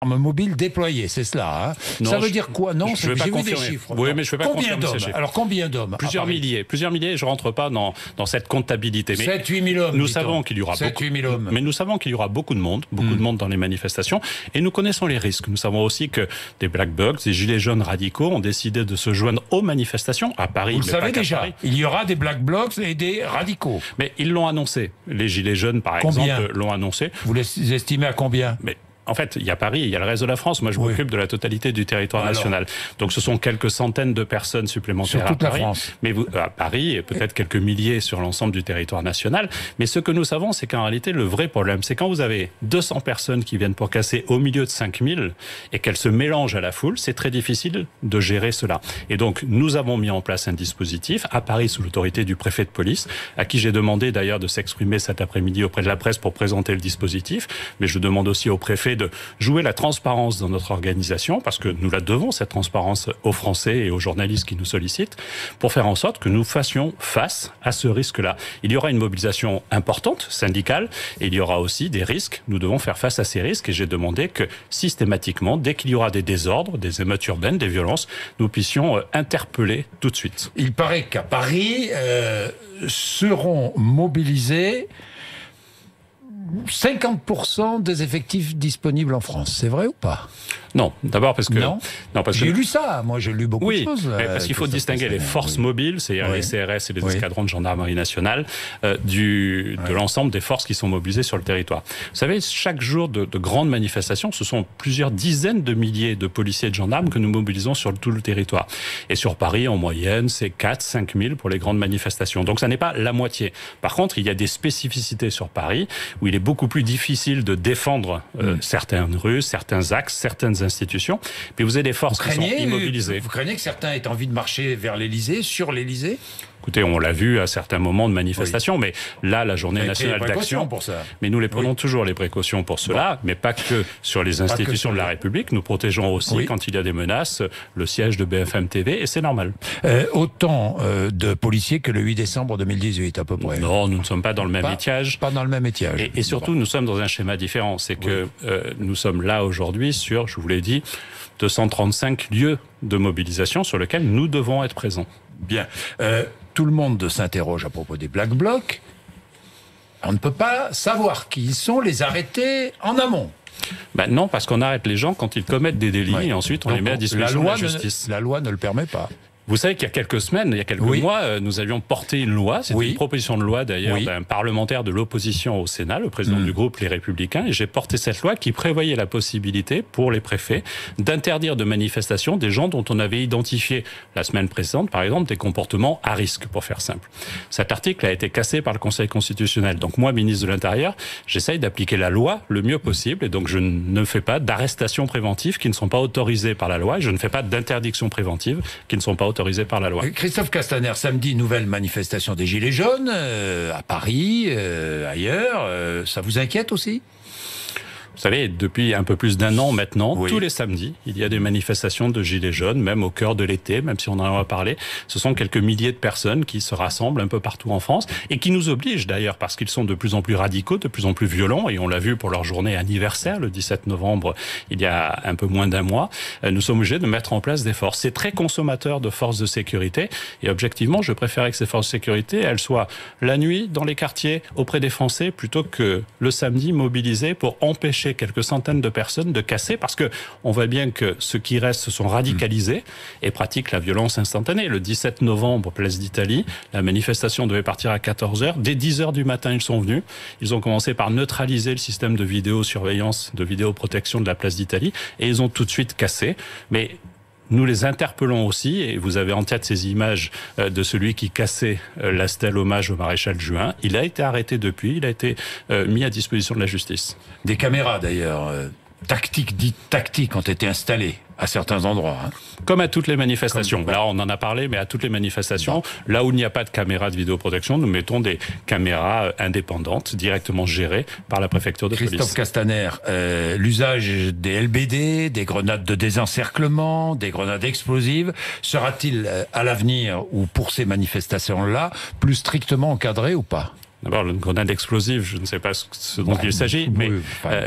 mobile déployés, c'est cela. Hein. Non, ça veut dire quoi? Non, je vais pas confirmer. Des chiffres. Oui, mais je ne vais pas confirmer ces chiffres. Alors combien d'hommes? Plusieurs milliers. Je ne rentre pas dans cette comptabilité. 7-8 000 hommes. Nous savons qu'il y aura 7-8 000 hommes. Mais nous savons qu'il y aura beaucoup de monde dans les manifestations, et nous connaissons les risques. Nous savons aussi que des Black Blocs, des gilets jaunes radicaux ont décidé de se joindre aux manifestations à Paris. Vous le savez déjà, il y aura des Black Blocs et des radicaux. Mais ils l'ont annoncé. Les gilets jaunes, par exemple, l'ont annoncé. Vous les estimez à combien? Mais en fait, il y a Paris, il y a le reste de la France. Moi, je m'occupe de la totalité du territoire national. Donc, ce sont quelques centaines de personnes supplémentaires sur toute à Paris. La France. Mais à Paris, et peut-être quelques milliers sur l'ensemble du territoire national. Mais ce que nous savons, c'est qu'en réalité, le vrai problème, c'est quand vous avez 200 personnes qui viennent pour casser au milieu de 5000 et qu'elles se mélangent à la foule, c'est très difficile de gérer cela. Et donc, nous avons mis en place un dispositif à Paris sous l'autorité du préfet de police, à qui j'ai demandé d'ailleurs de s'exprimer cet après-midi auprès de la presse pour présenter le dispositif. Mais je demande aussi au préfet de jouer la transparence dans notre organisation, parce que nous la devons, cette transparence, aux Français et aux journalistes qui nous sollicitent, pour faire en sorte que nous fassions face à ce risque-là. Il y aura une mobilisation importante, syndicale, et il y aura aussi des risques. Nous devons faire face à ces risques, et j'ai demandé que, systématiquement, dès qu'il y aura des désordres, des émeutes urbaines, des violences, nous puissions interpeller tout de suite. Il paraît qu'à Paris, seront mobilisés 50% des effectifs disponibles en France. C'est vrai ou pas? Non, d'abord parce que... Non, parce que... J'ai lu ça, moi j'ai lu beaucoup de choses. Oui, parce qu'il faut distinguer les forces mobiles, c'est-à-dire les CRS et les escadrons de gendarmerie nationale, de l'ensemble des forces qui sont mobilisées sur le territoire. Vous savez, chaque jour de grandes manifestations, ce sont plusieurs dizaines de milliers de policiers et de gendarmes que nous mobilisons sur tout le territoire. Et sur Paris, en moyenne, c'est 4-5 000 pour les grandes manifestations. Donc ça n'est pas la moitié. Par contre, il y a des spécificités sur Paris où il est beaucoup plus difficile de défendre certaines rues, certains axes, certaines institutions. Puis vous avez des forces qui sont immobilisées. Vous craignez que certains aient envie de marcher vers l'Élysée, sur l'Élysée? Écoutez, on l'a vu à certains moments de manifestation, mais là, la journée nationale d'action... Mais nous les prenons toujours, les précautions pour cela, mais pas que sur les institutions de la République. Nous protégeons aussi, quand il y a des menaces, le siège de BFM TV, et c'est normal. Autant de policiers que le 8 décembre 2018, à peu près. Non, nous ne sommes pas dans le même étiage. Pas dans le même étiage. Et surtout, nous sommes dans un schéma différent. C'est que nous sommes là aujourd'hui sur, je vous l'ai dit, 235 lieux de mobilisation sur lesquels nous devons être présents. Bien. Tout le monde s'interroge à propos des Black Blocs. On ne peut pas savoir qui ils sont, les arrêter en amont. Non, parce qu'on arrête les gens quand ils commettent des délits et ensuite on les met à disposition de la justice. La loi ne le permet pas. Vous savez qu'il y a quelques semaines, il y a quelques mois, nous avions porté une loi, c'était une proposition de loi d'ailleurs d'un parlementaire de l'opposition au Sénat, le président du groupe Les Républicains, et j'ai porté cette loi qui prévoyait la possibilité pour les préfets d'interdire de manifestation des gens dont on avait identifié la semaine précédente, par exemple, des comportements à risque, pour faire simple. Cet article a été cassé par le Conseil constitutionnel. Donc moi, ministre de l'Intérieur, j'essaye d'appliquer la loi le mieux possible, et donc je ne fais pas d'arrestations préventives qui ne sont pas autorisées par la loi, et je ne fais pas d'interdictions préventives qui ne sont pas autorisé par la loi. Christophe Castaner, samedi, nouvelle manifestation des Gilets jaunes, à Paris, ailleurs. Ça vous inquiète aussi ? Vous savez, depuis un peu plus d'un an maintenant, tous les samedis, il y a des manifestations de gilets jaunes, même au cœur de l'été, même si on en a parlé. Ce sont quelques milliers de personnes qui se rassemblent un peu partout en France et qui nous obligent d'ailleurs, parce qu'ils sont de plus en plus radicaux, de plus en plus violents, et on l'a vu pour leur journée anniversaire, le 17 novembre, il y a un peu moins d'un mois, nous sommes obligés de mettre en place des forces. C'est très consommateur de forces de sécurité, et objectivement, je préférais que ces forces de sécurité, elles soient la nuit dans les quartiers auprès des Français, plutôt que le samedi mobilisées pour empêcher quelques centaines de personnes de casser, parce que on voit bien que ceux qui restent se sont radicalisés et pratiquent la violence instantanée. Le 17 novembre, place d'Italie, la manifestation devait partir à 14h. Dès 10h du matin, ils sont venus. Ils ont commencé par neutraliser le système de vidéosurveillance, de vidéoprotection de la place d'Italie, et ils ont tout de suite cassé. Mais nous les interpellons aussi, et vous avez en tête ces images de celui qui cassait la stèle hommage au maréchal Juin. Il a été arrêté depuis, il a été mis à disposition de la justice. Des caméras d'ailleurs, tactiques ont été installées à certains endroits. Comme à toutes les manifestations. Là, on en a parlé, mais à toutes les manifestations, là où il n'y a pas de caméras de vidéoprotection, nous mettons des caméras indépendantes, directement gérées par la préfecture de police. Christophe Castaner, l'usage des LBD, des grenades de désencerclement, des grenades explosives, sera-t-il à l'avenir ou pour ces manifestations-là plus strictement encadré ou pas ? D'abord, une grenade explosive, je ne sais pas ce dont il s'agit, mais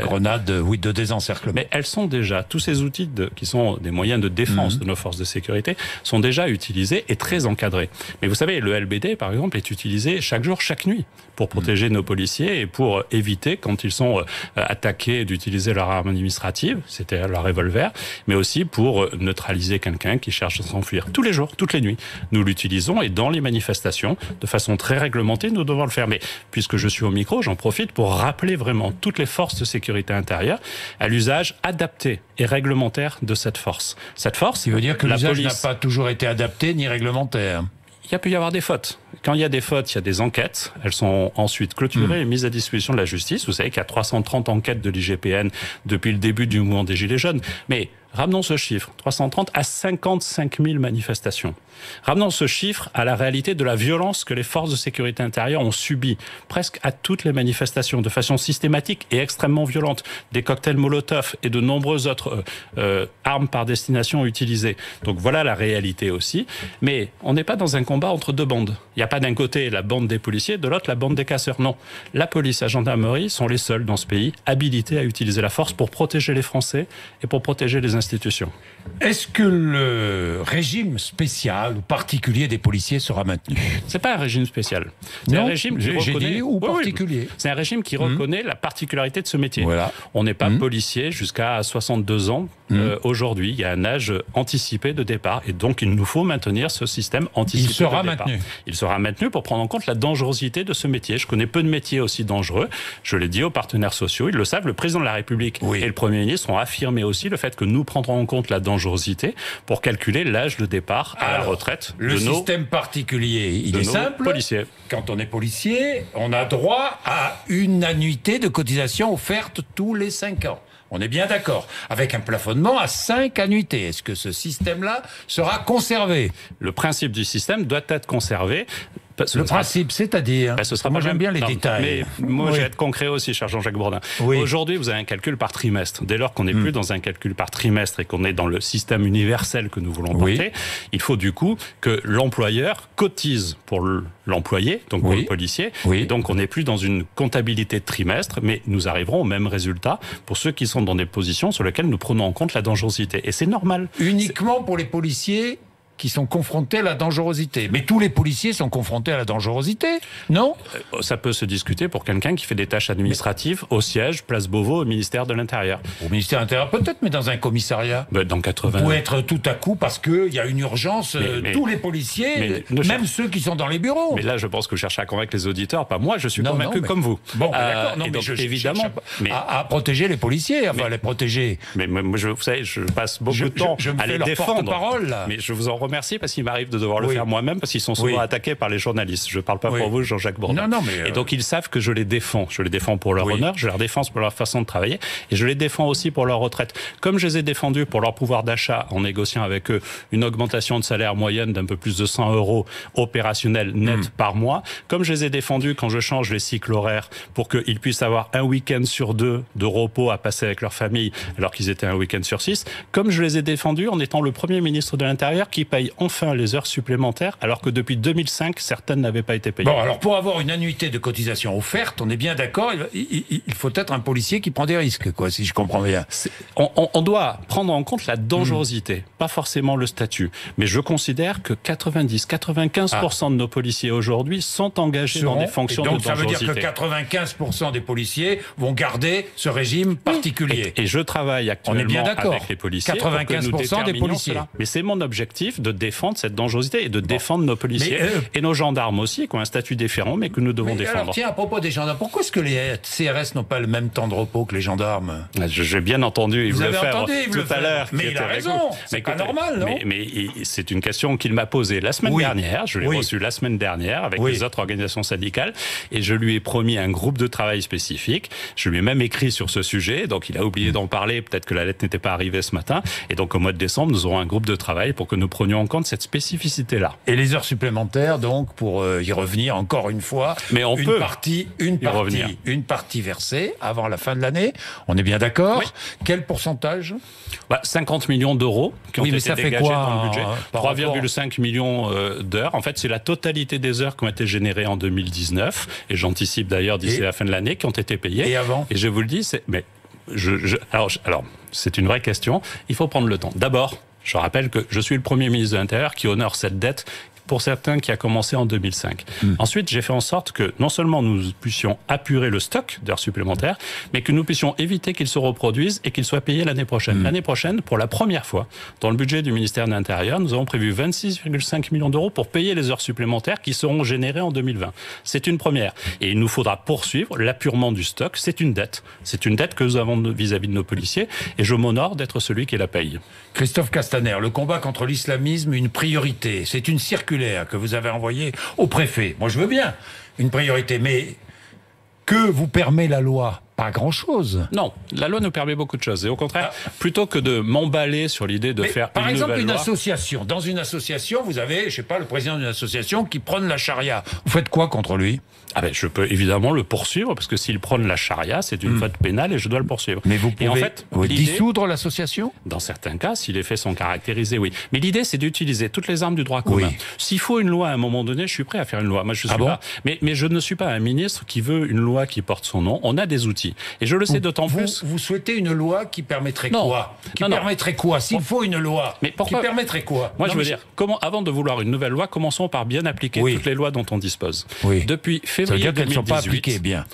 grenade, de désencerclement. Mais elles sont déjà, tous ces outils qui sont des moyens de défense de nos forces de sécurité, sont déjà utilisés et très encadrés. Mais vous savez, le LBD, par exemple, est utilisé chaque jour, chaque nuit, pour protéger nos policiers et pour éviter, quand ils sont attaqués, d'utiliser leur arme administrative, c'était leur revolver, mais aussi pour neutraliser quelqu'un qui cherche à s'enfuir. Tous les jours, toutes les nuits, nous l'utilisons et dans les manifestations, de façon très réglementée, nous devons le faire. Mais puisque je suis au micro, j'en profite pour rappeler vraiment toutes les forces de sécurité intérieure à l'usage adapté et réglementaire de cette force. Cette force, il veut dire que l'usage n'a pas toujours été adapté ni réglementaire. Il peut y avoir des fautes. Quand il y a des fautes, il y a des enquêtes. Elles sont ensuite clôturées et mises à disposition de la justice. Vous savez qu'il y a 330 enquêtes de l'IGPN depuis le début du mouvement des Gilets jaunes. Mais ramenons ce chiffre, 330 à 55 000 manifestations. Ramenons ce chiffre à la réalité de la violence que les forces de sécurité intérieure ont subie presque à toutes les manifestations, de façon systématique et extrêmement violente. Des cocktails Molotov et de nombreuses autres armes par destination utilisées. Donc voilà la réalité aussi. Mais on n'est pas dans un combat entre deux bandes. Il n'y a pas d'un côté la bande des policiers, de l'autre la bande des casseurs. Non. La police et la gendarmerie sont les seuls dans ce pays habilités à utiliser la force pour protéger les Français et pour protéger les institutions. Est-ce que le régime spécial ou particulier des policiers sera maintenu? C'est pas un régime spécial. C'est un régime qui reconnaît particulier. C'est un régime qui reconnaît la particularité de ce métier. Voilà. On n'est pas policier jusqu'à 62 ans. Aujourd'hui, il y a un âge anticipé de départ et donc il nous faut maintenir ce système anticipé de départ. Il sera maintenu pour prendre en compte la dangerosité de ce métier. Je connais peu de métiers aussi dangereux. Je l'ai dit aux partenaires sociaux, ils le savent. Le président de la République et le Premier ministre ont affirmé aussi le fait que nous prendrons en compte la dangerosité pour calculer l'âge de départ à la retraite. Le système particulier, il est simple. Policiers. Quand on est policier, on a droit à une annuité de cotisation offerte tous les 5 ans. On est bien d'accord. Avec un plafonnement à 5 annuités. Est-ce que ce système-là sera conservé? Le principe du système doit être conservé. Le principe, c'est-à-dire moi j'aime bien les détails. Mais moi, je vais être concret aussi, cher Jean-Jacques Bourdin. Aujourd'hui, vous avez un calcul par trimestre. Dès lors qu'on n'est plus dans un calcul par trimestre et qu'on est dans le système universel que nous voulons porter, il faut du coup que l'employeur cotise pour l'employé, donc pour le policier. Et donc on n'est plus dans une comptabilité de trimestre, mais nous arriverons au même résultat pour ceux qui sont dans des positions sur lesquelles nous prenons en compte la dangerosité. Et c'est normal. Uniquement pour les policiers qui sont confrontés à la dangerosité. Mais tous les policiers sont confrontés à la dangerosité, non? Ça peut se discuter pour quelqu'un qui fait des tâches administratives au siège, place Beauvau, au ministère de l'Intérieur. Au ministère de l'Intérieur peut-être, mais dans un commissariat. Dans 80... Vous pouvez être tout à coup parce qu'il y a une urgence, tous les policiers, même ceux qui sont dans les bureaux. Mais là, je pense que vous cherchez à convaincre les auditeurs, pas moi, je suis convaincu comme vous. Bon, d'accord, mais je évidemment à protéger les policiers, enfin les protéger. Mais moi, vous savez, je passe beaucoup de temps à les défendre. Mais je vous en remercie parce qu'il m'arrive de devoir le faire moi-même parce qu'ils sont souvent attaqués par les journalistes. Je ne parle pas pour vous, Jean-Jacques Bourdin. Et donc ils savent que je les défends. Je les défends pour leur honneur, je les défends pour leur façon de travailler et je les défends aussi pour leur retraite. Comme je les ai défendus pour leur pouvoir d'achat en négociant avec eux une augmentation de salaire moyenne d'un peu plus de 100 € opérationnels net par mois, comme je les ai défendus quand je change les cycles horaires pour qu'ils puissent avoir un week-end sur 2 de repos à passer avec leur famille alors qu'ils étaient un week-end sur 6, comme je les ai défendus en étant le Premier ministre de l'Intérieur qui paye enfin les heures supplémentaires, alors que depuis 2005, certaines n'avaient pas été payées. Bon, alors pour avoir une annuité de cotisation offerte, on est bien d'accord, il faut être un policier qui prend des risques, quoi, si je comprends bien. On doit prendre en compte la dangerosité, pas forcément le statut. Mais je considère que 90-95% de nos policiers aujourd'hui sont engagés dans des fonctions de dangerosité. Donc ça veut dire que 95% des policiers vont garder ce régime particulier. Et je travaille actuellement avec les policiers 95% des policiers. Cela. Mais c'est mon objectif de défendre cette dangerosité et de défendre nos policiers et nos gendarmes aussi qui ont un statut différent mais que nous devons défendre. Alors, tiens, à propos des gendarmes, pourquoi est-ce que les CRS n'ont pas le même temps de repos que les gendarmes? J'ai bien entendu, vous le avez faire entendu, tout à l'heure. Mais il a raison, c'est pas normal, non? Mais c'est une question qu'il m'a posée la semaine dernière, je l'ai reçue la semaine dernière avec les autres organisations syndicales et je lui ai promis un groupe de travail spécifique, je lui ai même écrit sur ce sujet, donc il a oublié d'en parler, peut-être que la lettre n'était pas arrivée ce matin et donc au mois de décembre nous aurons un groupe de travail pour que nous prenions en compte cette spécificité-là. Et les heures supplémentaires, donc, pour y revenir encore une fois, mais on peut une partie versée avant la fin de l'année, on est bien d'accord. Oui. Quel pourcentage ? 50 millions d'euros qui ont été dégagés dans le budget. 3,5 millions d'heures. En fait, c'est la totalité des heures qui ont été générées en 2019, et j'anticipe d'ailleurs d'ici la fin de l'année, qui ont été payées. Et avant ? Et je vous le dis, alors, c'est une vraie question. Il faut prendre le temps. D'abord, je rappelle que je suis le Premier ministre de l'Intérieur qui honore cette dette, pour certains qui a commencé en 2005. Ensuite, j'ai fait en sorte que non seulement nous puissions apurer le stock d'heures supplémentaires, mais que nous puissions éviter qu'ils se reproduisent et qu'ils soient payés l'année prochaine. L'année prochaine, pour la première fois, dans le budget du ministère de l'Intérieur, nous avons prévu 26,5 millions d'euros pour payer les heures supplémentaires qui seront générées en 2020. C'est une première. Et il nous faudra poursuivre l'apurement du stock. C'est une dette. C'est une dette que nous avons vis-à-vis de nos policiers, et je m'honore d'être celui qui la paye. Christophe Castaner, le combat contre l'islamisme, une priorité. C'est une circulaire que vous avez envoyée au préfet. Moi, je veux bien une priorité, mais que vous permet la loi ? Pas grand-chose. Non, la loi nous permet beaucoup de choses. Et au contraire, plutôt que de m'emballer sur l'idée de faire une nouvelle loi... Par exemple, une association. Dans une association, vous avez, je sais pas, le président d'une association qui prône la charia. Vous faites quoi contre lui ? Je peux évidemment le poursuivre, parce que s'il prône la charia, c'est une faute pénale et je dois le poursuivre. Mais vous pouvez dissoudre l'association ? Dans certains cas, si les faits sont caractérisés, oui. Mais l'idée, c'est d'utiliser toutes les armes du droit commun. Oui. S'il faut une loi à un moment donné, je suis prêt à faire une loi. Moi, je suis pas... mais je ne suis pas un ministre qui veut une loi qui porte son nom. On a des outils. Et je le sais d'autant plus... Vous souhaitez une loi qui permettrait quoi ? Permettrait quoi ? S'il faut une loi, qui permettrait quoi ? Moi, je veux dire, avant de vouloir une nouvelle loi, commençons par bien appliquer toutes les lois dont on dispose. Ça Depuis veut février dire qu'elles 2018... ne sont pas appliquées bien.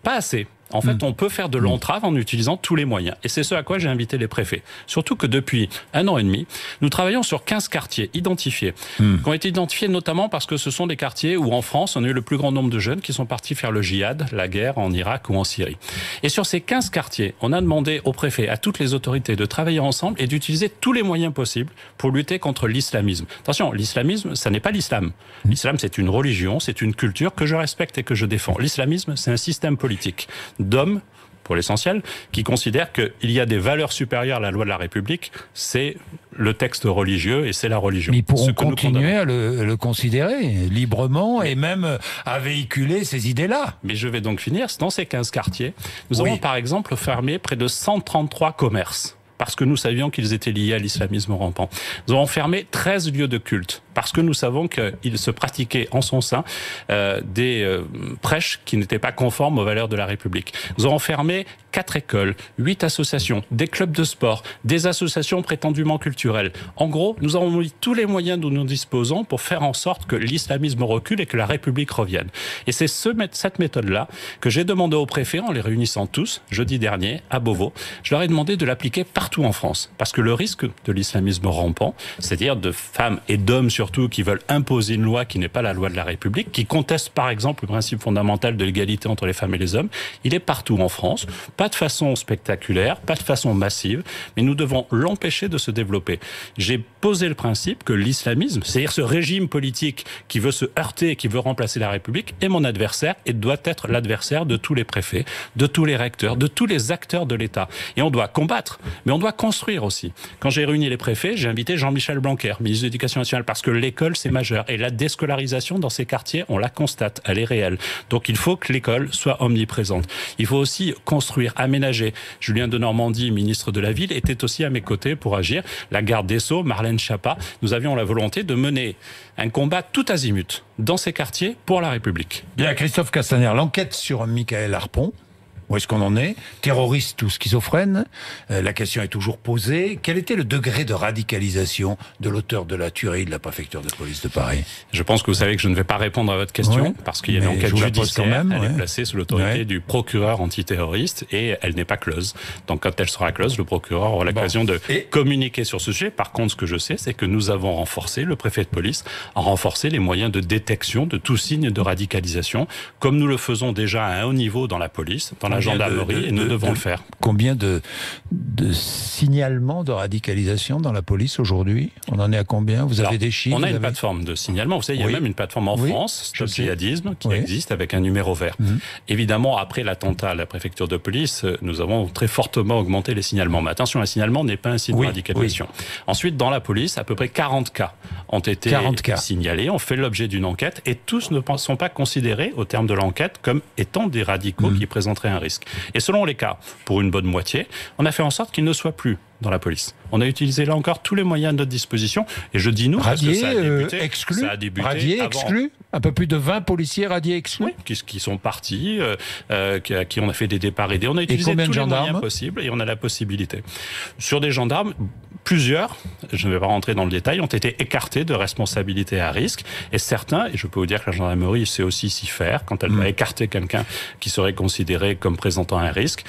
Pas assez. En fait, on peut faire de l'entrave en utilisant tous les moyens. Et c'est ce à quoi j'ai invité les préfets. Surtout que depuis 1 an et demi, nous travaillons sur 15 quartiers identifiés, qui ont été identifiés notamment parce que ce sont des quartiers où, en France, on a eu le plus grand nombre de jeunes qui sont partis faire le djihad, la guerre en Irak ou en Syrie. Et sur ces 15 quartiers, on a demandé aux préfets, à toutes les autorités, de travailler ensemble et d'utiliser tous les moyens possibles pour lutter contre l'islamisme. Attention, l'islamisme, ça n'est pas l'islam. L'islam, c'est une religion, c'est une culture que je respecte et que je défends. L'islamisme, c'est un système politique d'hommes, pour l'essentiel, qui considèrent qu'il y a des valeurs supérieures à la loi de la République. C'est le texte religieux et c'est la religion. Mais ils pourront continuer à le considérer librement et même à véhiculer ces idées-là. Mais je vais donc finir. Dans ces 15 quartiers, nous avons par exemple fermé près de 133 commerces, parce que nous savions qu'ils étaient liés à l'islamisme rampant. Nous avons fermé 13 lieux de culte, parce que nous savons qu'il se pratiquait en son sein des prêches qui n'étaient pas conformes aux valeurs de la République. Nous avons fermé 4 écoles, 8 associations, des clubs de sport, des associations prétendument culturelles. En gros, nous avons mis tous les moyens dont nous disposons pour faire en sorte que l'islamisme recule et que la République revienne. Et c'est cette méthode-là que j'ai demandé aux préfets, en les réunissant tous, jeudi dernier, à Beauvau. Je leur ai demandé de l'appliquer partout en France. Parce que le risque de l'islamisme rampant, c'est-à-dire de femmes et d'hommes surtout qui veulent imposer une loi qui n'est pas la loi de la République, qui contestent par exemple le principe fondamental de l'égalité entre les femmes et les hommes, il est partout en France. Pas de façon spectaculaire, pas de façon massive, mais nous devons l'empêcher de se développer. J'ai posé le principe que l'islamisme, c'est-à-dire ce régime politique qui veut se heurter et qui veut remplacer la République, est mon adversaire et doit être l'adversaire de tous les préfets, de tous les recteurs, de tous les acteurs de l'État. Et on doit combattre, mais on doit construire aussi. Quand j'ai réuni les préfets, j'ai invité Jean-Michel Blanquer, ministre de l'Éducation nationale, parce que l'école, c'est majeur. Et la déscolarisation dans ces quartiers, on la constate, elle est réelle. Donc il faut que l'école soit omniprésente. Il faut aussi construire, aménager. Julien Denormandie, ministre de la Ville, était aussi à mes côtés pour agir. La garde des Sceaux, Marlène Schiappa, nous avions la volonté de mener un combat tout azimut dans ces quartiers pour la République. Bien, Christophe Castaner, l'enquête sur Mickaël Harpon, où est-ce qu'on en est ? Terroriste ou schizophrène ? La question est toujours posée. Quel était le degré de radicalisation de l'auteur de la tuerie de la préfecture de police de Paris ? Je pense que vous savez que je ne vais pas répondre à votre question, parce qu'il y a une enquête judiciaire. Elle est placée sous l'autorité du procureur antiterroriste et elle n'est pas close. Donc quand elle sera close, le procureur aura l'occasion de communiquer sur ce sujet. Par contre, ce que je sais, c'est que nous avons renforcé, le préfet de police a renforcé les moyens de détection de tout signe de radicalisation, comme nous le faisons déjà à un haut niveau dans la police, dans la la gendarmerie et nous devons le faire. Combien de signalements de radicalisation dans la police aujourd'hui? On en est à combien? Vous avez des chiffres? On a une plateforme de signalement. Vous savez, il y a même une plateforme en France, Stop Djihadisme, qui existe avec un numéro vert. Évidemment, après l'attentat à la préfecture de police, nous avons très fortement augmenté les signalements. Mais attention, un signalement n'est pas un signe de radicalisation. Ensuite, dans la police, à peu près 40 cas ont été signalés, ont fait l'objet d'une enquête et tous ne sont pas considérés, au terme de l'enquête, comme étant des radicaux qui présenteraient un risque. Et selon les cas, pour une bonne moitié, on a fait en sorte qu'ils ne soient plus dans la police. On a utilisé là encore tous les moyens à notre disposition. Et je dis nous, radiés, parce que ça a débuté, exclus, ça a débuté radiés, exclus. Un peu plus de 20 policiers radiés exclus. Oui, qui sont partis, à qui on a fait des départs aidés. On a utilisé tous les moyens possibles et on a la possibilité. Sur des gendarmes, plusieurs, je ne vais pas rentrer dans le détail, ont été écartés de responsabilité à risque. Et certains, et je peux vous dire que la gendarmerie sait aussi s'y faire, quand elle va écarter quelqu'un qui serait considéré comme présentant un risque.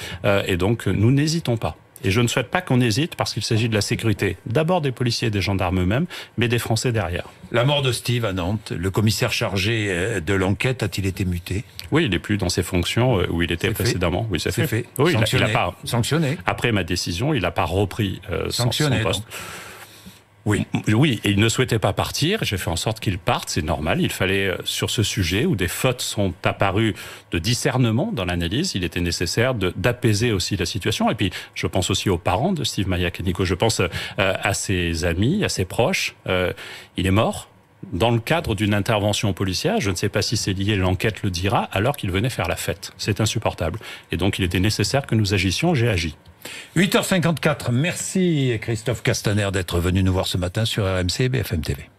Et donc, nous n'hésitons pas. Et je ne souhaite pas qu'on hésite parce qu'il s'agit de la sécurité, d'abord des policiers et des gendarmes eux-mêmes, mais des Français derrière. La mort de Steve à Nantes, le commissaire chargé de l'enquête a-t-il été muté? Oui, il n'est plus dans ses fonctions où il était précédemment. Oui, c'est fait. Oui, il n'a pas sanctionné. Après ma décision, il n'a pas repris son poste. Oui, et il ne souhaitait pas partir. J'ai fait en sorte qu'il parte, c'est normal. Il fallait, sur ce sujet où des fautes sont apparues de discernement dans l'analyse, il était nécessaire d'apaiser aussi la situation. Et puis, je pense aussi aux parents de Steve Maia-Canico. Je pense à ses amis, à ses proches. Il est mort dans le cadre d'une intervention policière. Je ne sais pas si c'est lié, l'enquête le dira, alors qu'il venait faire la fête. C'est insupportable. Et donc, il était nécessaire que nous agissions. J'ai agi. 8h54, merci Christophe Castaner d'être venu nous voir ce matin sur RMC et BFM TV.